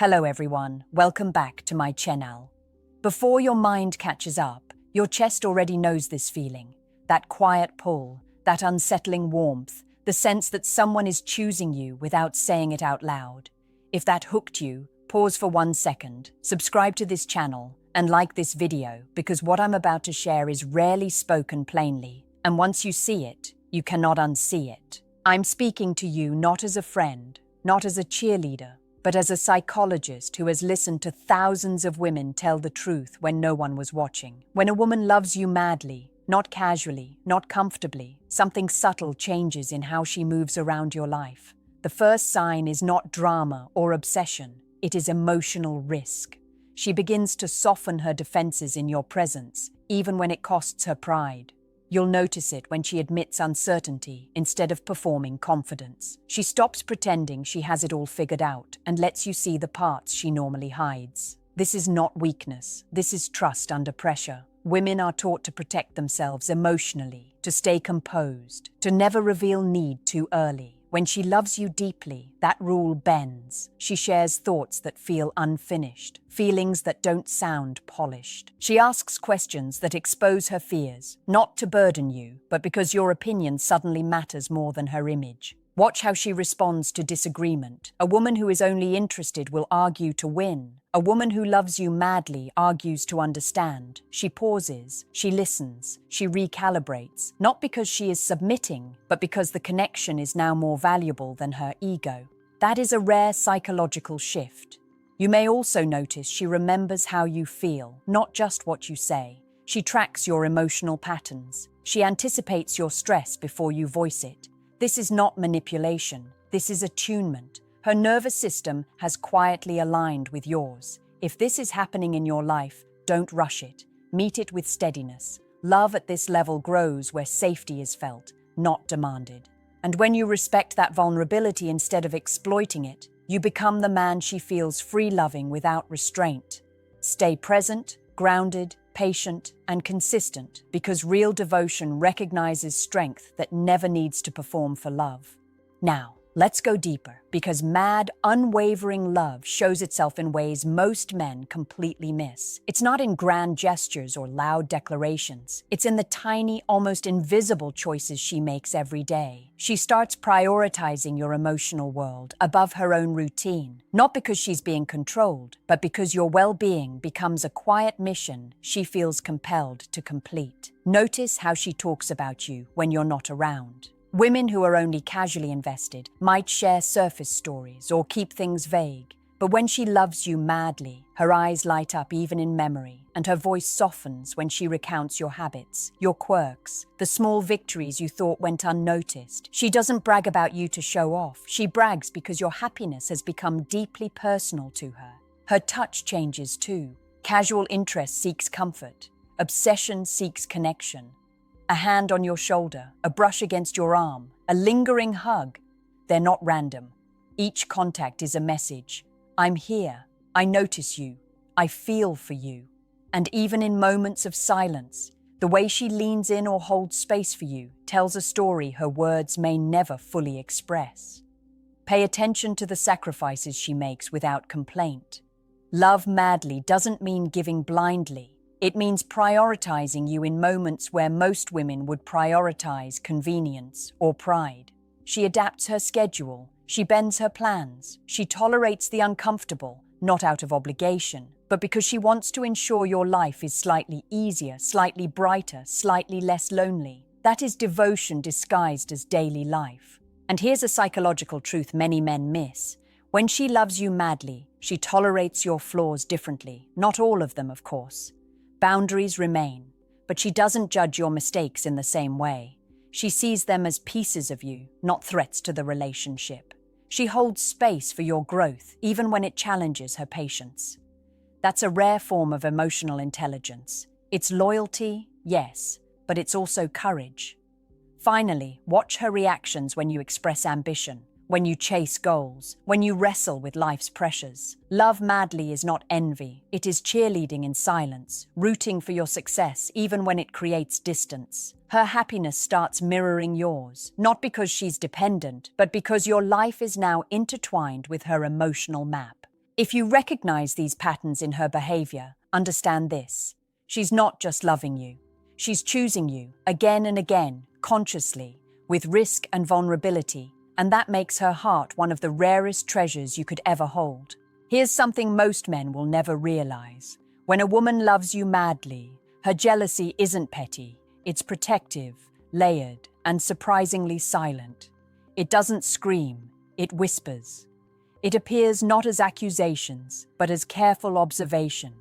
Hello everyone, welcome back to my channel. Before your mind catches up, your chest already knows this feeling. That quiet pull, that unsettling warmth, the sense that someone is choosing you without saying it out loud. If that hooked you, pause for 1 second, subscribe to this channel, and like this video because what I'm about to share is rarely spoken plainly, and once you see it, you cannot unsee it. I'm speaking to you not as a friend, not as a cheerleader, but as a psychologist who has listened to thousands of women tell the truth when no one was watching. When a woman loves you madly, not casually, not comfortably, something subtle changes in how she moves around your life. The first sign is not drama or obsession, it is emotional risk. She begins to soften her defenses in your presence, even when it costs her pride. You'll notice it when she admits uncertainty instead of performing confidence. She stops pretending she has it all figured out and lets you see the parts she normally hides. This is not weakness, this is trust under pressure. Women are taught to protect themselves emotionally, to stay composed, to never reveal need too early. When she loves you deeply, that rule bends. She shares thoughts that feel unfinished, feelings that don't sound polished. She asks questions that expose her fears, not to burden you, but because your opinion suddenly matters more than her image. Watch how she responds to disagreement. A woman who is only interested will argue to win. A woman who loves you madly argues to understand. She pauses, she listens, she recalibrates, not because she is submitting, but because the connection is now more valuable than her ego. That is a rare psychological shift. You may also notice she remembers how you feel, not just what you say. She tracks your emotional patterns. She anticipates your stress before you voice it. This is not manipulation, this is attunement. Her nervous system has quietly aligned with yours. If this is happening in your life, don't rush it. Meet it with steadiness. Love at this level grows where safety is felt, not demanded. And when you respect that vulnerability instead of exploiting it, you become the man she feels free loving without restraint. Stay present, grounded, patient, and consistent because real devotion recognizes strength that never needs to perform for love. Now, let's go deeper because mad, unwavering love shows itself in ways most men completely miss. It's not in grand gestures or loud declarations. It's in the tiny, almost invisible choices she makes every day. She starts prioritizing your emotional world above her own routine, not because she's being controlled, but because your well-being becomes a quiet mission she feels compelled to complete. Notice how she talks about you when you're not around. Women who are only casually invested might share surface stories or keep things vague, but when she loves you madly, her eyes light up even in memory, and her voice softens when she recounts your habits, your quirks, the small victories you thought went unnoticed. She doesn't brag about you to show off. She brags because your happiness has become deeply personal to her. Her touch changes too. Casual interest seeks comfort. Obsession seeks connection. A hand on your shoulder, a brush against your arm, a lingering hug. They're not random. Each contact is a message. I'm here. I notice you. I feel for you. And even in moments of silence, the way she leans in or holds space for you tells a story her words may never fully express. Pay attention to the sacrifices she makes without complaint. Love madly doesn't mean giving blindly. It means prioritizing you in moments where most women would prioritize convenience or pride. She adapts her schedule, she bends her plans, she tolerates the uncomfortable, not out of obligation, but because she wants to ensure your life is slightly easier, slightly brighter, slightly less lonely. That is devotion disguised as daily life. And here's a psychological truth many men miss. When she loves you madly, she tolerates your flaws differently, not all of them, of course. Boundaries remain, but she doesn't judge your mistakes in the same way. She sees them as pieces of you, not threats to the relationship. She holds space for your growth, even when it challenges her patience. That's a rare form of emotional intelligence. It's loyalty, yes, but it's also courage. Finally, watch her reactions when you express ambition, when you chase goals, when you wrestle with life's pressures. Love madly is not envy, it is cheerleading in silence, rooting for your success even when it creates distance. Her happiness starts mirroring yours, not because she's dependent, but because your life is now intertwined with her emotional map. If you recognize these patterns in her behavior, understand this. She's not just loving you. She's choosing you again and again, consciously, with risk and vulnerability, and that makes her heart one of the rarest treasures you could ever hold. Here's something most men will never realize. When a woman loves you madly, her jealousy isn't petty, it's protective, layered, and surprisingly silent. It doesn't scream, it whispers. It appears not as accusations, but as careful observation.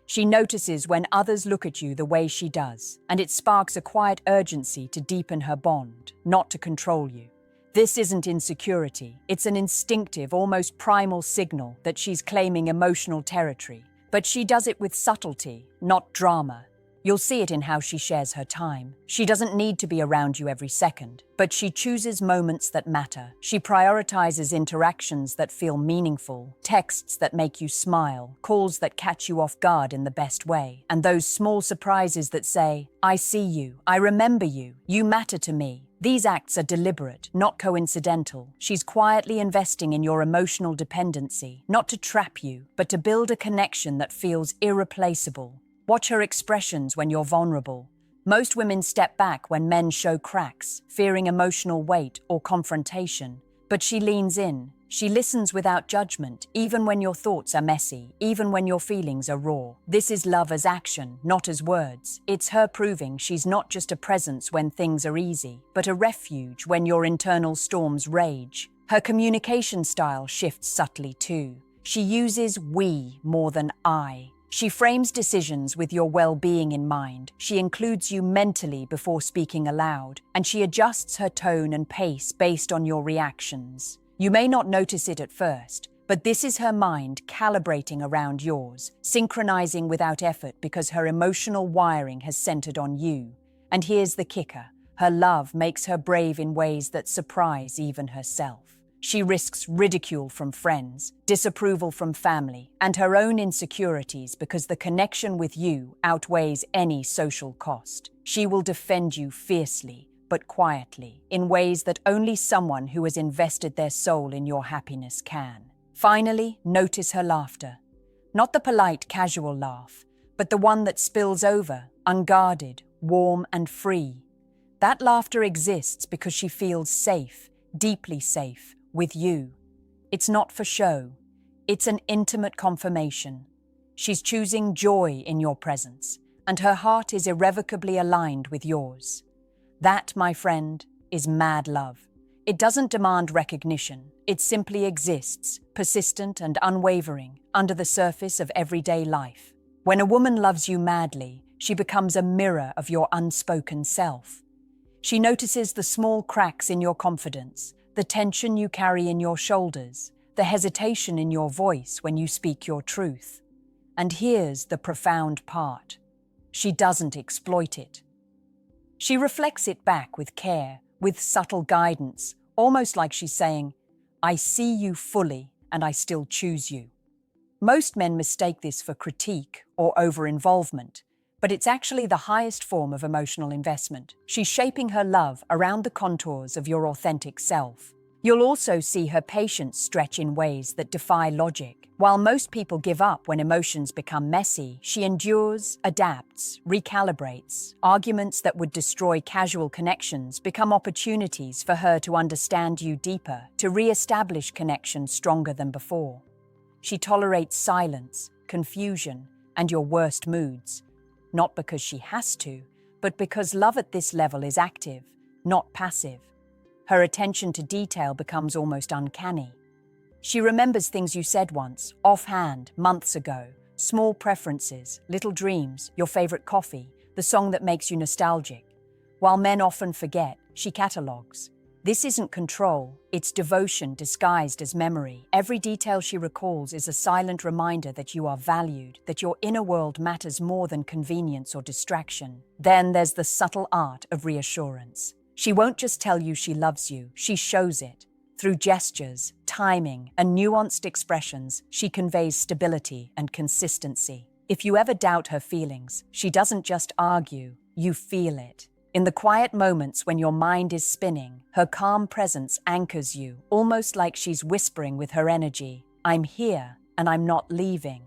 She notices when others look at you the way she does, and it sparks a quiet urgency to deepen her bond, not to control you. This isn't insecurity, it's an instinctive, almost primal signal that she's claiming emotional territory. But she does it with subtlety, not drama. You'll see it in how she shares her time. She doesn't need to be around you every second, but she chooses moments that matter. She prioritizes interactions that feel meaningful, texts that make you smile, calls that catch you off guard in the best way, and those small surprises that say, "I see you, I remember you, you matter to me." These acts are deliberate, not coincidental. She's quietly investing in your emotional dependency, not to trap you, but to build a connection that feels irreplaceable. Watch her expressions when you're vulnerable. Most women step back when men show cracks, fearing emotional weight or confrontation. But she leans in. She listens without judgment, even when your thoughts are messy, even when your feelings are raw. This is love as action, not as words. It's her proving she's not just a presence when things are easy, but a refuge when your internal storms rage. Her communication style shifts subtly too. She uses we more than I. She frames decisions with your well-being in mind. She includes you mentally before speaking aloud, and she adjusts her tone and pace based on your reactions. You may not notice it at first, but this is her mind calibrating around yours, synchronizing without effort because her emotional wiring has centered on you. And here's the kicker. Her love makes her brave in ways that surprise even herself. She risks ridicule from friends, disapproval from family, and her own insecurities because the connection with you outweighs any social cost. She will defend you fiercely, but quietly, in ways that only someone who has invested their soul in your happiness can. Finally, notice her laughter. Not the polite, casual laugh, but the one that spills over, unguarded, warm, and free. That laughter exists because she feels safe, deeply safe, with you. It's not for show. It's an intimate confirmation. She's choosing joy in your presence, and her heart is irrevocably aligned with yours. That, my friend, is mad love. It doesn't demand recognition. It simply exists, persistent and unwavering, under the surface of everyday life. When a woman loves you madly, she becomes a mirror of your unspoken self. She notices the small cracks in your confidence, the tension you carry in your shoulders, the hesitation in your voice when you speak your truth. And here's the profound part. She doesn't exploit it. She reflects it back with care, with subtle guidance, almost like she's saying, "I see you fully, and I still choose you." Most men mistake this for critique or over-involvement, but it's actually the highest form of emotional investment. She's shaping her love around the contours of your authentic self. You'll also see her patience stretch in ways that defy logic. While most people give up when emotions become messy, she endures, adapts, recalibrates. Arguments that would destroy casual connections become opportunities for her to understand you deeper, to re-establish connections stronger than before. She tolerates silence, confusion, and your worst moods. Not because she has to, but because love at this level is active, not passive. Her attention to detail becomes almost uncanny. She remembers things you said once, offhand, months ago, small preferences, little dreams, your favorite coffee, the song that makes you nostalgic. While men often forget, she catalogs. This isn't control, it's devotion disguised as memory. Every detail she recalls is a silent reminder that you are valued, that your inner world matters more than convenience or distraction. Then there's the subtle art of reassurance. She won't just tell you she loves you, she shows it. Through gestures, timing, and nuanced expressions, she conveys stability and consistency. If you ever doubt her feelings, she doesn't just argue, you feel it. In the quiet moments when your mind is spinning, her calm presence anchors you, almost like she's whispering with her energy, "I'm here, and I'm not leaving.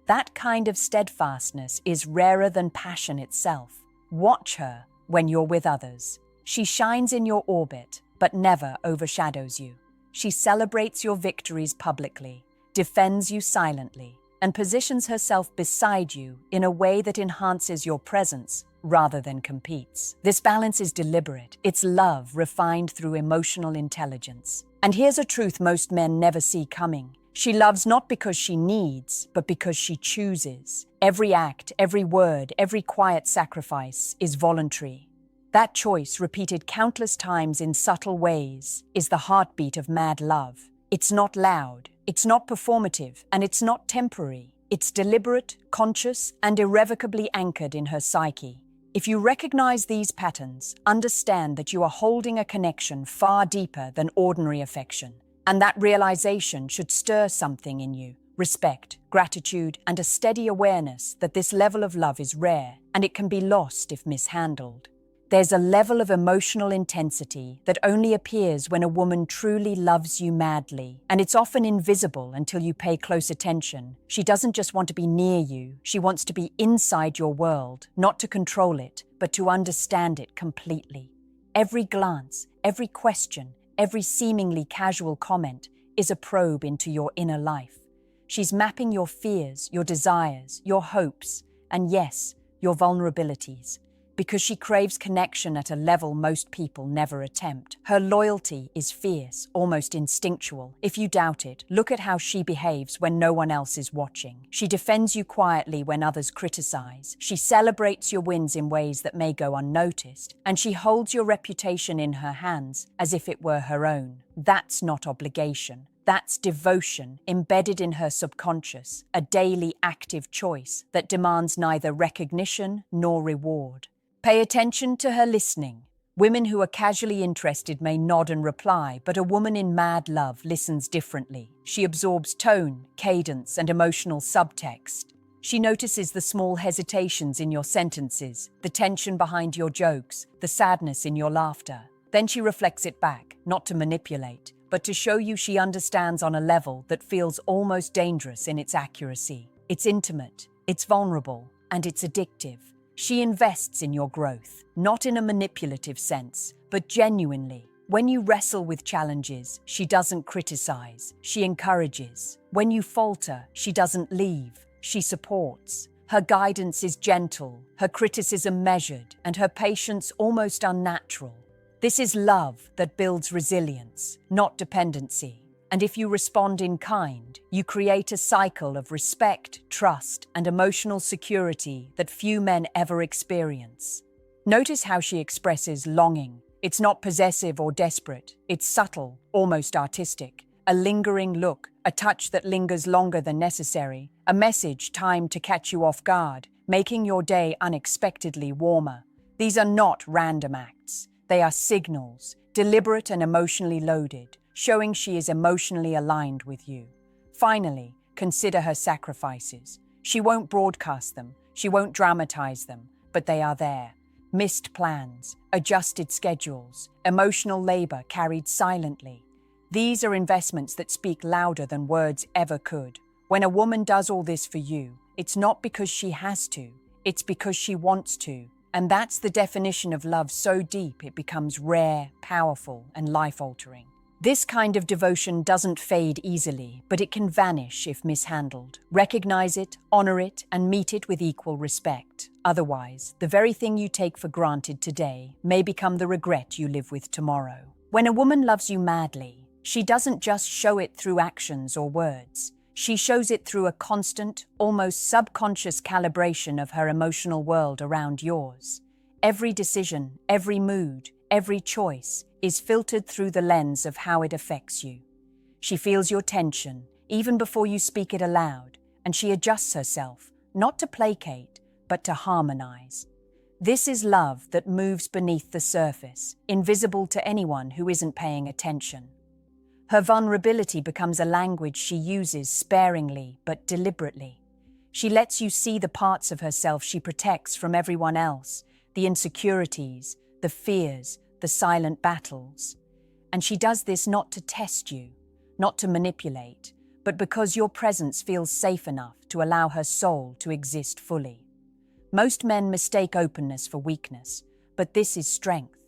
That kind of steadfastness is rarer than passion itself. Watch her when you're with others. She shines in your orbit, but never overshadows you. She celebrates your victories publicly, defends you silently, and positions herself beside you in a way that enhances your presence rather than competes. This balance is deliberate. It's love refined through emotional intelligence. And here's a truth most men never see coming. She loves not because she needs, but because she chooses. Every act, every word, every quiet sacrifice is voluntary. That choice, repeated countless times in subtle ways, is the heartbeat of mad love. It's not loud, it's not performative, and it's not temporary. It's deliberate, conscious, and irrevocably anchored in her psyche. If you recognize these patterns, understand that you are holding a connection far deeper than ordinary affection. And that realization should stir something in you: respect, gratitude, and a steady awareness that this level of love is rare and it can be lost if mishandled. There's a level of emotional intensity that only appears when a woman truly loves you madly, and it's often invisible until you pay close attention. She doesn't just want to be near you, she wants to be inside your world, not to control it, but to understand it completely. Every glance, every question, every seemingly casual comment is a probe into your inner life. She's mapping your fears, your desires, your hopes, and yes, your vulnerabilities. Because she craves connection at a level most people never attempt. Her loyalty is fierce, almost instinctual. If you doubt it, look at how she behaves when no one else is watching. She defends you quietly when others criticize. She celebrates your wins in ways that may go unnoticed. And she holds your reputation in her hands as if it were her own. That's not obligation. That's devotion embedded in her subconscious, a daily active choice that demands neither recognition nor reward. Pay attention to her listening. Women who are casually interested may nod and reply, but a woman in mad love listens differently. She absorbs tone, cadence, and emotional subtext. She notices the small hesitations in your sentences, the tension behind your jokes, the sadness in your laughter. Then she reflects it back, not to manipulate, but to show you she understands on a level that feels almost dangerous in its accuracy. It's intimate, it's vulnerable, and it's addictive. She invests in your growth, not in a manipulative sense, but genuinely. When you wrestle with challenges, she doesn't criticize, she encourages. When you falter, she doesn't leave, she supports. Her guidance is gentle, her criticism measured, and her patience almost unnatural. This is love that builds resilience, not dependency. And if you respond in kind, you create a cycle of respect, trust, and emotional security that few men ever experience. Notice how she expresses longing. It's not possessive or desperate. It's subtle, almost artistic. A lingering look, a touch that lingers longer than necessary, a message timed to catch you off guard, making your day unexpectedly warmer. These are not random acts. They are signals, deliberate and emotionally loaded, showing she is emotionally aligned with you. Finally, consider her sacrifices. She won't broadcast them, she won't dramatize them, but they are there. Missed plans, adjusted schedules, emotional labor carried silently. These are investments that speak louder than words ever could. When a woman does all this for you, it's not because she has to, it's because she wants to. And that's the definition of love so deep it becomes rare, powerful, and life-altering. This kind of devotion doesn't fade easily, but it can vanish if mishandled. Recognize it, honor it, and meet it with equal respect. Otherwise, the very thing you take for granted today may become the regret you live with tomorrow. When a woman loves you madly, she doesn't just show it through actions or words. She shows it through a constant, almost subconscious calibration of her emotional world around yours. Every decision, every mood, every choice is filtered through the lens of how it affects you. She feels your tension, even before you speak it aloud, and she adjusts herself, not to placate, but to harmonize. This is love that moves beneath the surface, invisible to anyone who isn't paying attention. Her vulnerability becomes a language she uses sparingly but deliberately. She lets you see the parts of herself she protects from everyone else, the insecurities, the fears, the silent battles. And she does this not to test you, not to manipulate, but because your presence feels safe enough to allow her soul to exist fully. Most men mistake openness for weakness, but this is strength,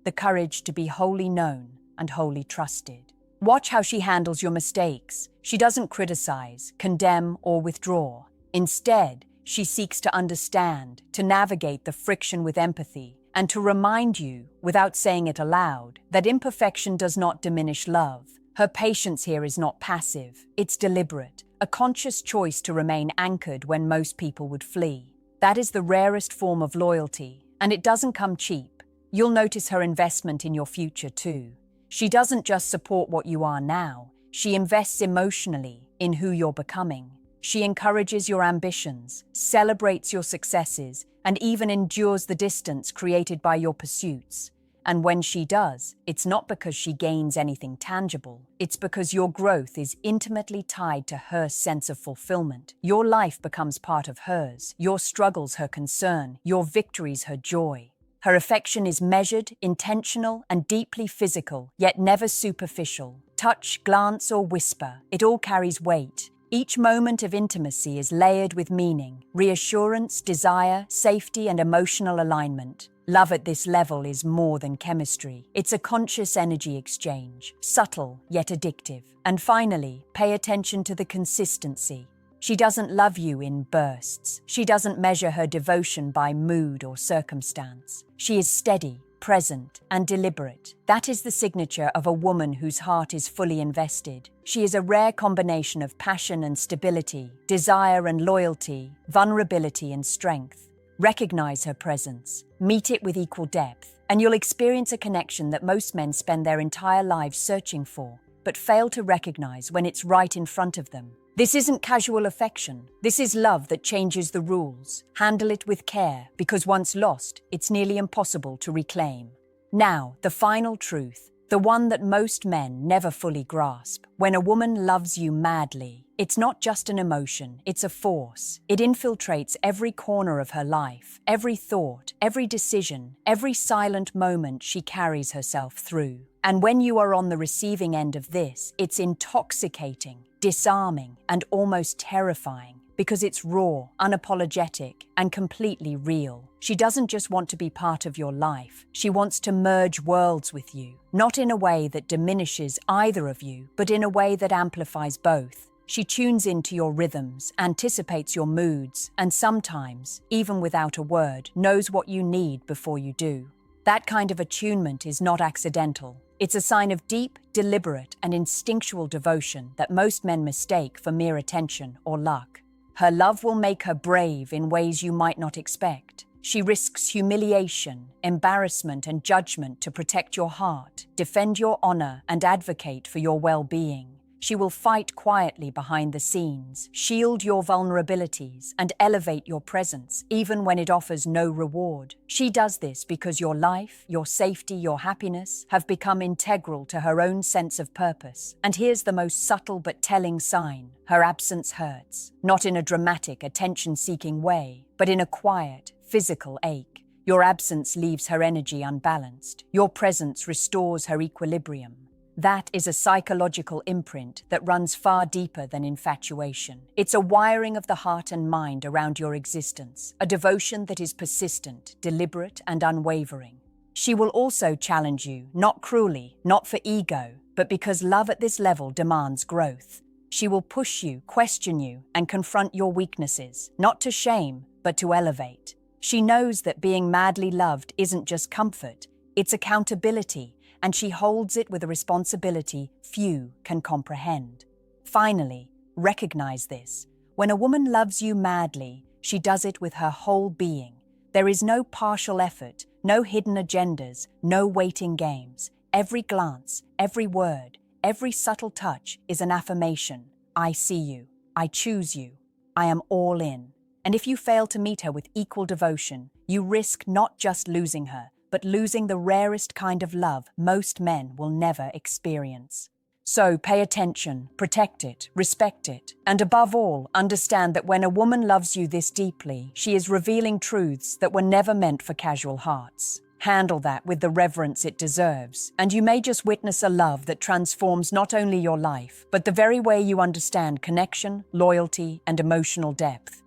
the courage to be wholly known and wholly trusted. Watch how she handles your mistakes. She doesn't criticize, condemn, or withdraw. Instead, she seeks to understand, to navigate the friction with empathy, and to remind you, without saying it aloud, that imperfection does not diminish love. Her patience here is not passive, it's deliberate, a conscious choice to remain anchored when most people would flee. That is the rarest form of loyalty, and it doesn't come cheap. You'll notice her investment in your future too. She doesn't just support what you are now, she invests emotionally in who you're becoming. She encourages your ambitions, celebrates your successes, and even endures the distance created by your pursuits. And when she does, it's not because she gains anything tangible. It's because your growth is intimately tied to her sense of fulfillment. Your life becomes part of hers, your struggles her concern, your victories her joy. Her affection is measured, intentional, and deeply physical, yet never superficial. Touch, glance, or whisper, it all carries weight. Each moment of intimacy is layered with meaning, reassurance, desire, safety, and emotional alignment. Love at this level is more than chemistry. It's a conscious energy exchange, subtle yet addictive. And finally, pay attention to the consistency. She doesn't love you in bursts. She doesn't measure her devotion by mood or circumstance. She is steady, present, and deliberate. That is the signature of a woman whose heart is fully invested. She is a rare combination of passion and stability, desire and loyalty, vulnerability and strength. Recognize her presence, meet it with equal depth, and you'll experience a connection that most men spend their entire lives searching for, but fail to recognize when it's right in front of them. This isn't casual affection. This is love that changes the rules. Handle it with care, because once lost, it's nearly impossible to reclaim. Now, the final truth, the one that most men never fully grasp. When a woman loves you madly, it's not just an emotion, it's a force. It infiltrates every corner of her life, every thought, every decision, every silent moment she carries herself through. And when you are on the receiving end of this, it's intoxicating, disarming, and almost terrifying, because it's raw, unapologetic, and completely real. She doesn't just want to be part of your life, she wants to merge worlds with you, not in a way that diminishes either of you, but in a way that amplifies both. She tunes into your rhythms, anticipates your moods, and sometimes, even without a word, knows what you need before you do. That kind of attunement is not accidental. It's a sign of deep, deliberate, and instinctual devotion that most men mistake for mere attention or luck. Her love will make her brave in ways you might not expect. She risks humiliation, embarrassment, and judgment to protect your heart, defend your honor, and advocate for your well-being. She will fight quietly behind the scenes, shield your vulnerabilities, and elevate your presence, even when it offers no reward. She does this because your life, your safety, your happiness have become integral to her own sense of purpose. And here's the most subtle but telling sign. Her absence hurts, not in a dramatic, attention-seeking way, but in a quiet, physical ache. Your absence leaves her energy unbalanced. Your presence restores her equilibrium. That is a psychological imprint that runs far deeper than infatuation. It's a wiring of the heart and mind around your existence, a devotion that is persistent, deliberate, and unwavering. She will also challenge you, not cruelly, not for ego, but because love at this level demands growth. She will push you, question you, and confront your weaknesses, not to shame, but to elevate. She knows that being madly loved isn't just comfort, it's accountability, and she holds it with a responsibility few can comprehend. Finally, recognize this. When a woman loves you madly, she does it with her whole being. There is no partial effort, no hidden agendas, no waiting games. Every glance, every word, every subtle touch is an affirmation. I see you. I choose you. I am all in. And if you fail to meet her with equal devotion, you risk not just losing her, but losing the rarest kind of love most men will never experience. So pay attention, protect it, respect it, and above all, understand that when a woman loves you this deeply, she is revealing truths that were never meant for casual hearts. Handle that with the reverence it deserves, and you may just witness a love that transforms not only your life, but the very way you understand connection, loyalty, and emotional depth.